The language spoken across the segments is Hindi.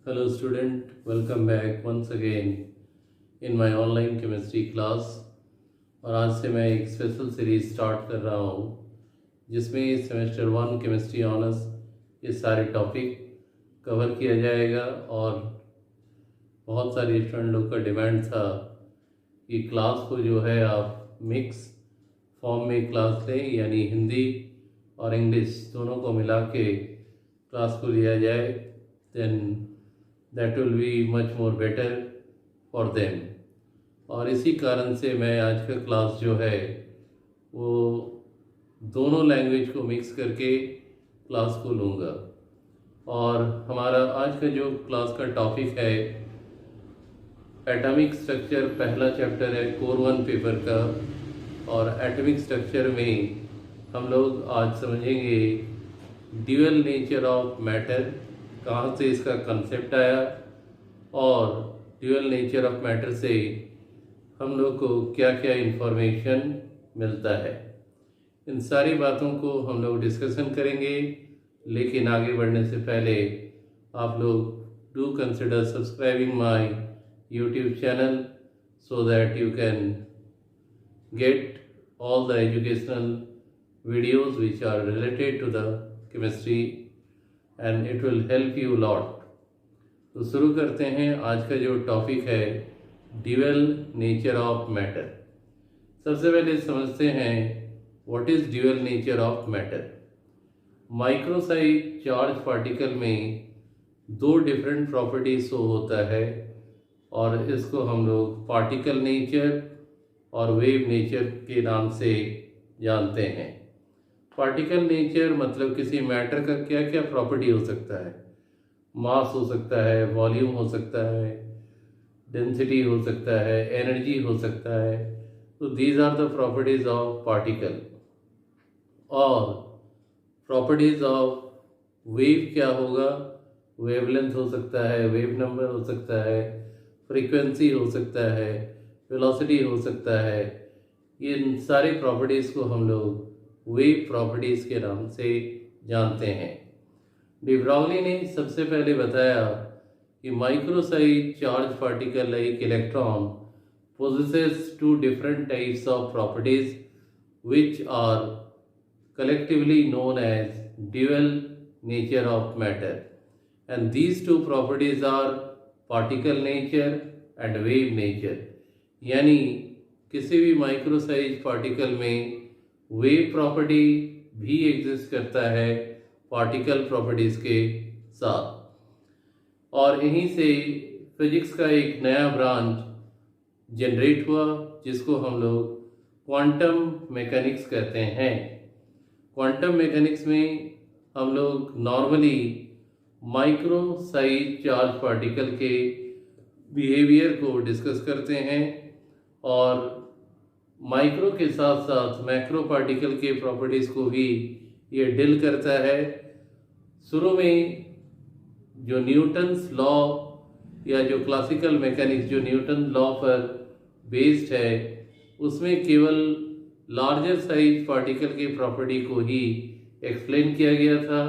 Hello student, welcome back once again in my online chemistry class। और आज से मैं एक स्पेशल सीरीज स्टार्ट कर रहा हूँ जिसमें सेमेस्टर 1 केमिस्ट्री ऑनर्स ये सारे टॉपिक कवर किया जाएगा। और बहुत सारे स्टूडेंट लोग का डिमांड था कि क्लास को जो है आप मिक्स फॉर्म में क्लास लें, यानी हिंदी और इंग्लिश दोनों को मिला के क्लास को लिया जाए, then that will be much more better for them. और इसी कारण से मैं आज का क्लास जो है वो दोनों लैंग्वेज को मिक्स करके क्लास को लूँगा। और हमारा आज का जो क्लास का टॉपिक है एटॉमिक स्ट्रक्चर, पहला चैप्टर है कोर 1 पेपर का। और एटॉमिक स्ट्रक्चर में हम लोग आज समझेंगे ड्यूअल नेचर ऑफ मैटर, कहाँ से इसका कंसेप्ट आया और ड्यूअल नेचर ऑफ मैटर से हम लोग को क्या क्या इन्फॉर्मेशन मिलता है। इन सारी बातों को हम लोग डिस्कशन करेंगे, लेकिन आगे बढ़ने से पहले आप लोग do consider subscribing my YouTube channel so that you can get all the educational videos which are related to the chemistry and it will help you a lot। तो शुरू करते हैं। आज का जो टॉपिक है ड्यूअल नेचर ऑफ मैटर। सबसे पहले समझते हैं what is dual nature of matter. Micro size charge particle में दो डिफरेंट प्रॉपर्टीज शो होता है और इसको हम लोग पार्टिकल नेचर और वेव नेचर के नाम से जानते हैं। पार्टिकल नेचर मतलब किसी मैटर का क्या क्या प्रॉपर्टी हो सकता है। मास हो सकता है, वॉल्यूम हो सकता है, डेंसिटी हो सकता है, एनर्जी हो सकता है। तो these are the properties of particle. और प्रॉपर्टीज ऑफ वेव क्या होगा, वेवलेंथ हो सकता है, वेव नंबर हो सकता है, फ्रीक्वेंसी हो सकता है, वेलोसिटी हो सकता है। इन सारी प्रॉपर्टीज़ को हम लोग वेव प्रॉपर्टीज़ के नाम से जानते हैं। डी ब्रॉगली ने सबसे पहले बताया कि micro size charge particle like electron possesses two different types of properties which are collectively known as dual nature of matter, and these two properties are particle nature and wave nature। यानी किसी भी माइक्रोसाइज पार्टिकल में वेव प्रॉपर्टी भी एग्जिस्ट करता है पार्टिकल प्रॉपर्टीज के साथ। और यहीं से फिजिक्स का एक नया ब्रांच जनरेट हुआ जिसको हम लोग क्वांटम मैकेनिक्स कहते हैं। क्वांटम मैकेनिक्स में हम लोग normally micro size charge particle के बिहेवियर को डिस्कस करते हैं और माइक्रो के साथ साथ मैक्रो पार्टिकल के प्रॉपर्टीज़ को भी ये डील करता है। शुरू में जो न्यूटन्स लॉ या जो क्लासिकल मैकेनिक्स जो न्यूटन लॉ पर बेस्ड है उसमें केवल लार्जर साइज पार्टिकल के प्रॉपर्टी को ही एक्सप्लेन किया गया था,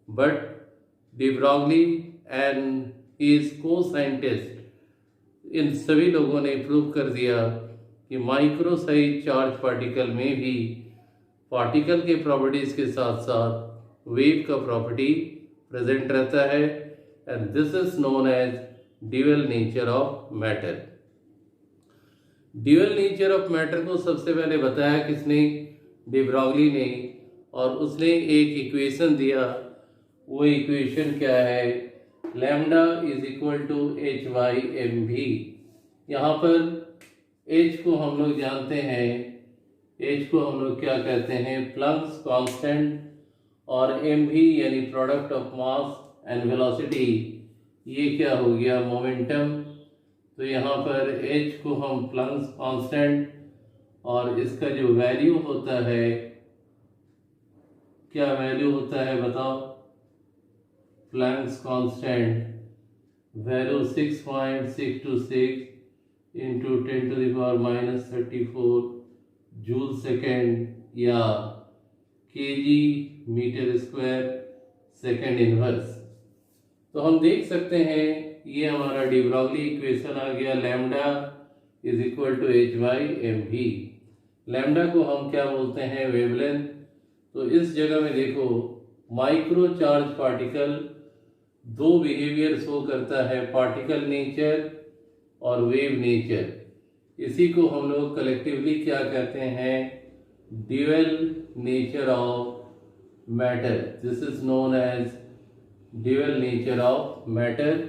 but de Broglie and his को साइंटिस्ट इन सभी लोगों ने प्रूव कर दिया कि माइक्रो साइज चार्ज पार्टिकल में भी पार्टिकल के प्रॉपर्टीज़ के साथ साथ वेव का प्रॉपर्टी प्रेजेंट रहता है, and this is known as dual nature of matter. Dual nature of matter को सबसे पहले बताया किसने, डी ब्रॉगली ने। और उसने एक इक्वेशन दिया, वो इक्वेशन क्या है, lambda is equal to h by m v. यहाँ पर एच को हम लोग जानते हैं, एच को हम लोग क्या कहते हैं, प्लंक्स कांस्टेंट, और एम भी यानी product of mass and velocity, ये क्या हो गया, मोमेंटम। तो यहाँ पर एच को हम प्लंक्स कांस्टेंट और इसका जो वैल्यू होता है, क्या वैल्यू होता है बताओ, Planck's constant value 6.626 into 10⁻⁻34 joule second या K G metre square second inverse. तो हम देख सकते हैं ये हमारा डी ब्रॉगली इक्वेशन आ गया, lambda is equal to H by M v. Lambda को हम क्या बोलते हैं, वेवलेंथ। तो इस जगह में देखो माइक्रो चार्ज पार्टिकल दो बिहेवियर शो करता है, पार्टिकल नेचर और वेव नेचर। इसी को हम लोग कलेक्टिवली क्या कहते हैं, dual nature of matter. This is known as dual nature of matter.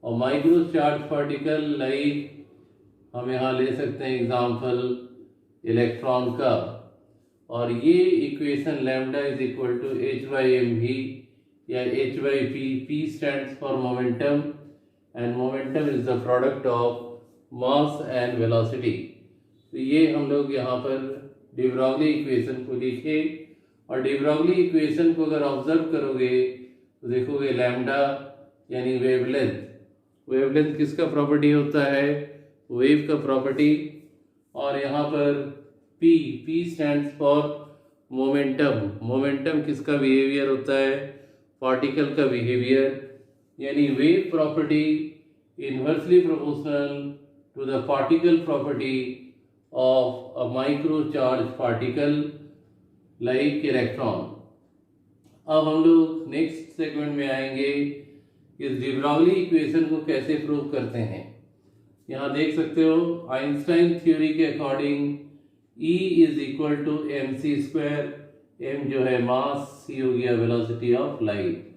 और माइक्रो चार्ज पार्टिकल लाइक हम यहाँ ले सकते हैं एग्जाम्पल इलेक्ट्रॉन का, और ये equation lambda is equal to H by M V या H by P. P stands for momentum and momentum is the product of mass and velocity. तो ये हम लोग यहाँ पर डी ब्रॉगली इक्वेशन को लिखे, और डी ब्रॉगली इक्वेशन को अगर ऑब्जर्व करोगे तो देखोगे लैम्डा यानी वेवलेंथ। वेवलेंथ किसका प्रॉपर्टी होता है, वेव का प्रॉपर्टी। और यहाँ पर p, P stands for momentum. Momentum किसका बिहेवियर होता है, पार्टिकल का बिहेवियर, यानी wave property inversely proportional to the particle property of a micro charge particle like electron. अब हम लोग नेक्स्ट सेगमेंट में आएंगे, इस डी ब्रॉगली इक्वेशन को कैसे प्रूव करते हैं। यहाँ देख सकते हो आइंस्टाइन थ्योरी के according E is equal to M C square. M जो है मास, सी हो गया velocity of light.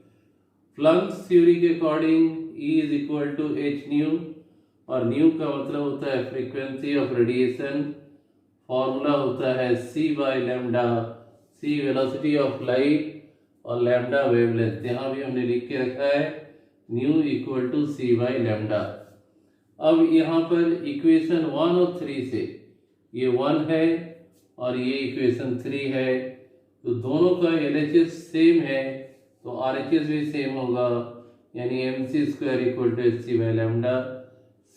Planck's theory के according E is equal to H nu, और न्यू का मतलब होता है फ्रीक्वेंसी ऑफ रेडिएशन। फॉर्मूला होता है C by lambda, C velocity of light और लैम्डा वेवलेंथ। यहाँ भी हमने लिख के रखा है nu equal to C by lambda. अब यहाँ पर इक्वेशन 1 और 3 से, ये 1 है और ये इक्वेशन 3 है, तो दोनों का LHS सेम है तो RHS भी सेम होगा, यानी M C square equal to H C by lambda.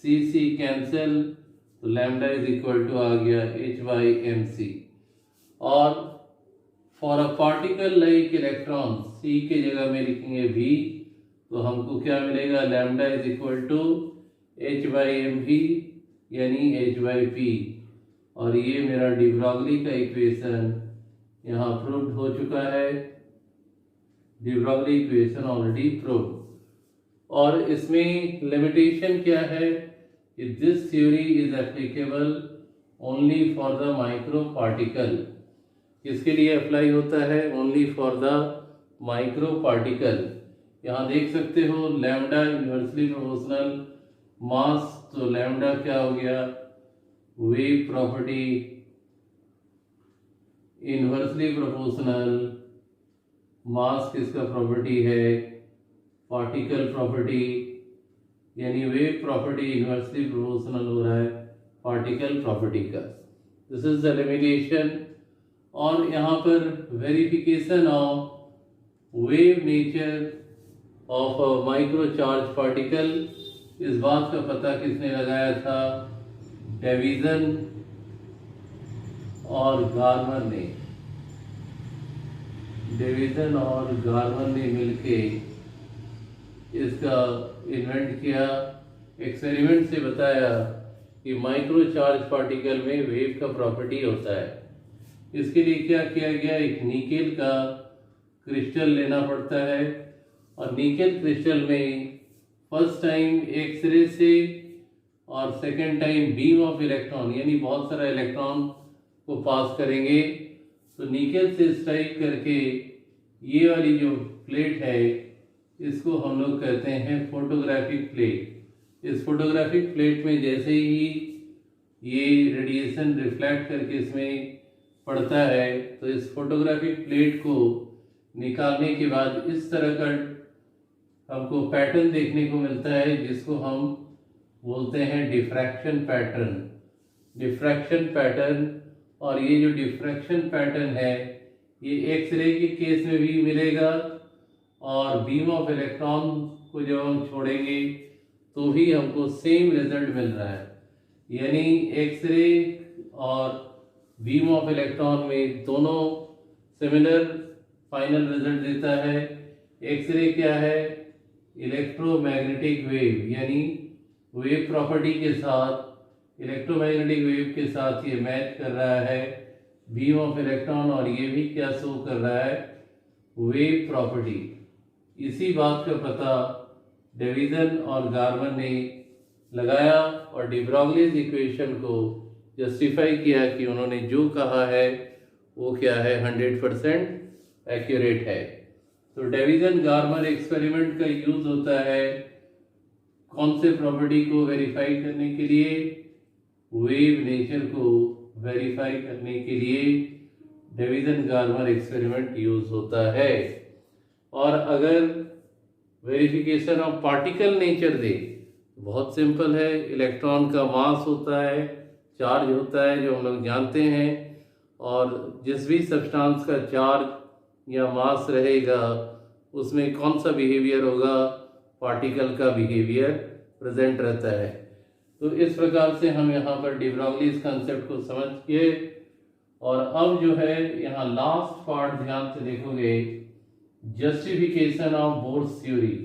C C cancel, तो लैम्डा इज इक्वल टू आ गया एच बाई एम सी। और for a particle like electron, C के जगह में लिखेंगे वी, तो हमको क्या मिलेगा, lambda is equal to H by M V यानी एच बाई पी। और ये मेरा डी ब्रॉगली का इक्वेशन यहाँ प्रूव्ड हो चुका है। De Broglie equation already proved. और इसमें लिमिटेशन क्या है, this theory is applicable only for the micro particle. किसके लिए अप्लाई होता है, only for the micro particle. यहाँ देख सकते हो लैम्डा इन्वर्सली प्रोपोर्शनल मास, तो लैम्डा क्या हो गया, वेव प्रॉपर्टी इन्वर्सली प्रोपोर्शनल मास किसका प्रॉपर्टी है, पार्टिकल प्रॉपर्टी, यानी वेव प्रॉपर्टी इन्वर्सली प्रोपोर्शनल हो रहा है पार्टिकल प्रॉपर्टी का। This is the limitation. और यहाँ पर verification of wave nature of a micro charge particle, इस बात का पता किसने लगाया था, डेविसन और गार्मर ने। डेविसन और गार्मर ने मिलके इसका इन्वेंट किया, एक्सपेरिमेंट से बताया कि माइक्रो चार्ज पार्टिकल में वेव का प्रॉपर्टी होता है। इसके लिए क्या किया गया, एक निकेल का क्रिस्टल लेना पड़ता है, और निकेल क्रिस्टल में फर्स्ट टाइम एक्सरे से और second time beam of electron, यानी बहुत सारा इलेक्ट्रॉन को पास करेंगे। तो निकेल से स्ट्राइक करके ये वाली जो प्लेट है इसको हम लोग कहते हैं फोटोग्राफिक प्लेट। इस फोटोग्राफिक प्लेट में जैसे ही ये रेडिएशन रिफ्लेक्ट करके इसमें पड़ता है, तो इस फोटोग्राफिक प्लेट को निकालने के बाद इस तरह का हमको पैटर्न देखने को मिलता है, जिसको हम बोलते हैं डिफ्रैक्शन पैटर्न। डिफ्रैक्शन पैटर्न, और ये जो डिफ्रैक्शन पैटर्न है ये एक्सरे के केस में भी मिलेगा, और बीम ऑफ इलेक्ट्रॉन को जब हम छोड़ेंगे तो भी हमको सेम रिजल्ट मिल रहा है। यानी एक्सरे और बीम ऑफ इलेक्ट्रॉन में दोनों सिमिलर फाइनल रिजल्ट देता है। एक्सरे क्या है, इलेक्ट्रोमैग्नेटिक वेव, यानी वेव प्रॉपर्टी के साथ इलेक्ट्रोमैग्नेटिक वेव के साथ ये मैच कर रहा है बीम ऑफ इलेक्ट्रॉन, और ये भी क्या शो कर रहा है, वेव प्रॉपर्टी। इसी बात का पता डेविसन और गार्मन ने लगाया और डी ब्रॉगलीज इक्वेशन को जस्टिफाई किया कि उन्होंने जो कहा है वो क्या है, 100% एक्यूरेट है। तो डेविसन गार्मन एक्सपेरिमेंट का यूज होता है कौन से प्रॉपर्टी को वेरीफाई करने के लिए, वेव नेचर को वेरीफाई करने के लिए डेविसन गार्मन एक्सपेरिमेंट यूज होता है। और अगर वेरिफिकेशन ऑफ पार्टिकल नेचर दे, बहुत सिंपल है, इलेक्ट्रॉन का मास होता है, चार्ज होता है जो हम लोग जानते हैं, और जिस भी सब्सटेंस का चार्ज या मास रहेगा उसमें कौन सा बिहेवियर होगा, पार्टिकल का बिहेवियर प्रेजेंट रहता है। तो इस प्रकार से हम यहाँ पर डी ब्रॉगलीज कंसेप्ट को समझ के, और अब जो है यहाँ लास्ट पार्ट ध्यान से देखोगे, जस्टिफिकेशन ऑफ बोर्स थ्योरी,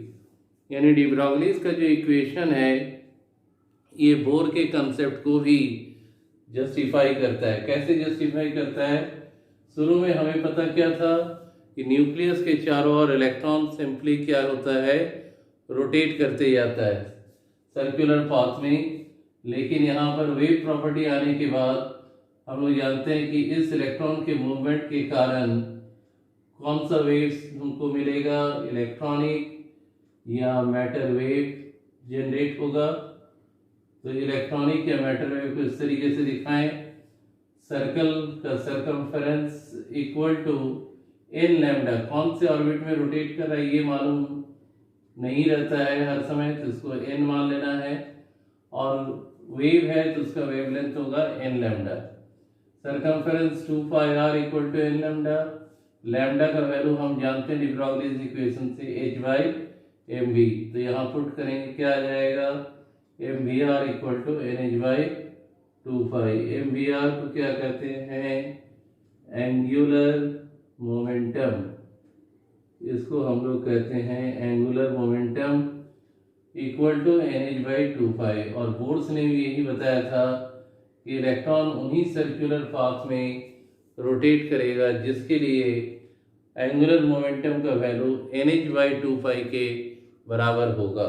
यानी डी ब्रॉगलीज का जो इक्वेशन है ये बोर के कंसेप्ट को भी जस्टिफाई करता है। कैसे जस्टिफाई करता है, शुरू में हमें पता क्या था कि न्यूक्लियस के चारों ओर इलेक्ट्रॉन सिंपली क्या होता है, रोटेट करते जाता है सर्कुलर पाथ में। लेकिन यहाँ पर वेव प्रॉपर्टी आने के बाद हम लोग जानते हैं कि इस इलेक्ट्रॉन के मूवमेंट के कारण कौन सा वेव्स हमको मिलेगा, इलेक्ट्रॉनिक या मैटर वेव जनरेट होगा। तो इलेक्ट्रॉनिक या मैटर वेव को इस तरीके से दिखाएं, सर्कल का circumference equal to n lambda, कौन से ऑर्बिट में रोटेट कर रहा है ये मालूम नहीं रहता है हर समय, तो इसको एन मान लेना है, और वेव है तो उसका वेवलेंथ होगा n lambda. Circumference 2 pi r equal to n lambda, lambda का वैल्यू हम जानते हैं डी ब्रॉगलीज इक्वेशन से h/mv, तो यहाँ पुट करेंगे क्या आ जाएगा, mvr equal to nh/2 pi. mvr को क्या कहते हैं, एंगुलर मोमेंटम, इसको हम लोग कहते हैं angular momentum equal to nh/2 pi. और बोर्स ने भी यही बताया था कि इलेक्ट्रॉन उन्हीं सर्कुलर पाथ में रोटेट करेगा जिसके लिए एंगुलर मोमेंटम का वैल्यू nh/2 पाई के बराबर होगा।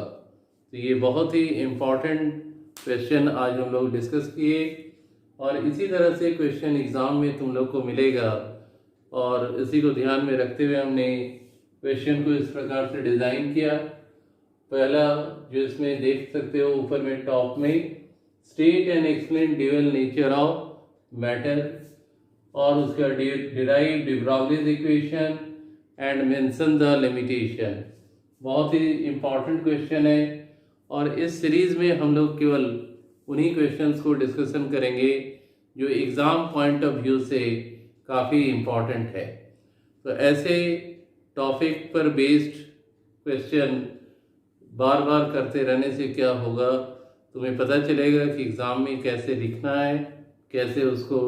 तो ये बहुत ही इम्पॉर्टेंट क्वेश्चन आज हम लोग डिस्कस किए, और इसी तरह से क्वेश्चन एग्ज़ाम में तुम लोग को मिलेगा, और इसी को ध्यान में रखते हुए हमने क्वेश्चन को इस प्रकार से डिज़ाइन किया। पहला जो इसमें देख सकते हो ऊपर में टॉप में, state and explain dual nature of matter, और उसका derive de Broglie's equation and mention the limitation. बहुत ही इम्पॉर्टेंट क्वेश्चन है, और इस सीरीज़ में हम लोग केवल उन्हीं क्वेश्चंस को डिस्कशन करेंगे जो एग्ज़ाम पॉइंट ऑफ व्यू से काफ़ी इम्पॉर्टेंट है। तो ऐसे टॉपिक पर बेस्ड क्वेश्चन बार बार करते रहने से क्या होगा, तुम्हें पता चलेगा कि एग्ज़ाम में कैसे लिखना है, कैसे उसको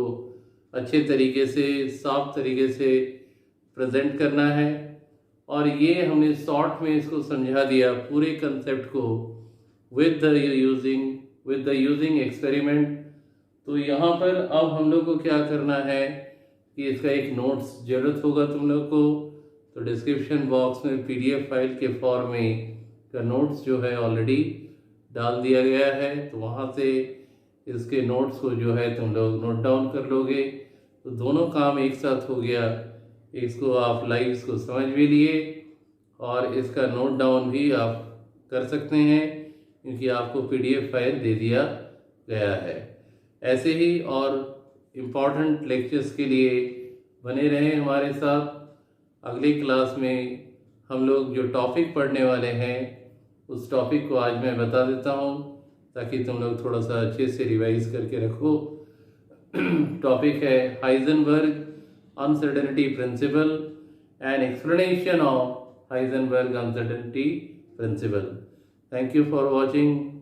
अच्छे तरीके से, साफ तरीके से प्रेजेंट करना है। और ये हमने शॉर्ट में इसको समझा दिया पूरे कंसेप्ट को विद द यूजिंग एक्सपेरिमेंट। तो यहाँ पर अब हम लोग को क्या करना है कि इसका एक नोट्स ज़रूरत होगा तुम लोग को, तो डिस्क्रिप्शन बॉक्स में PDF फाइल के फॉर्म में का नोट्स जो है ऑलरेडी डाल दिया गया है, तो वहाँ से इसके नोट्स को जो है तुम लोग नोट डाउन कर लोगे। तो दोनों काम एक साथ हो गया, इसको आप लाइव इसको समझ भी लिए और इसका नोट डाउन भी आप कर सकते हैं क्योंकि आपको PDF फाइल दे दिया गया है। ऐसे ही और इम्पॉर्टेंट लेक्चर्स के लिए बने रहें हमारे साथ। अगली क्लास में हम लोग जो टॉपिक पढ़ने वाले हैं उस टॉपिक को आज मैं बता देता हूँ ताकि तुम लोग थोड़ा सा अच्छे से रिवाइज करके रखो। टॉपिक है Heisenberg uncertainty principle and explanation of Heisenberg uncertainty principle. Thank you for watching.